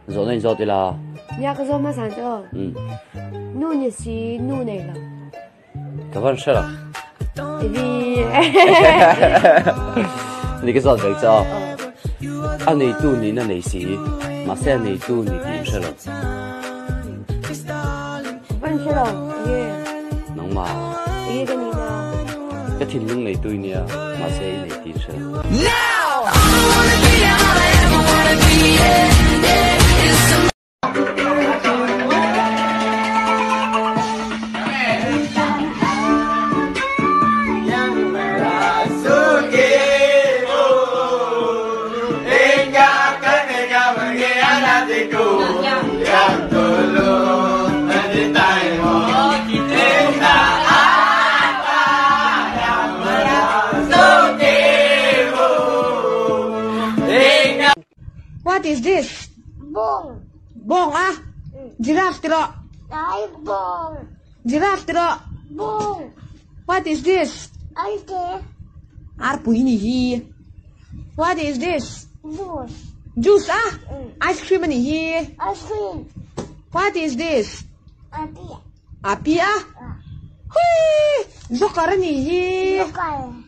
Rồi này rồi thì là nhà cái rồi mà sáng chưa nu nhiệt xí nu này là các bạn sẽ là vì你cái giọt vậy cho anh này tu ni này xí mà xe này tu ni tìm sẽ là vẫn sẽ là nóng mà cái này là cái thìn lưng này tu ni à mà xe này tìm sẽ là What is this? bông Bong ah? Giraffe tiro. cái bông Giraffe tiro. bông What is this? ai thế Arpu ini hi. What is this? juice Juice ah? Ice cream ini hi. ice cream What is this? api Api ah? Hui! Zokar ini hi. bukan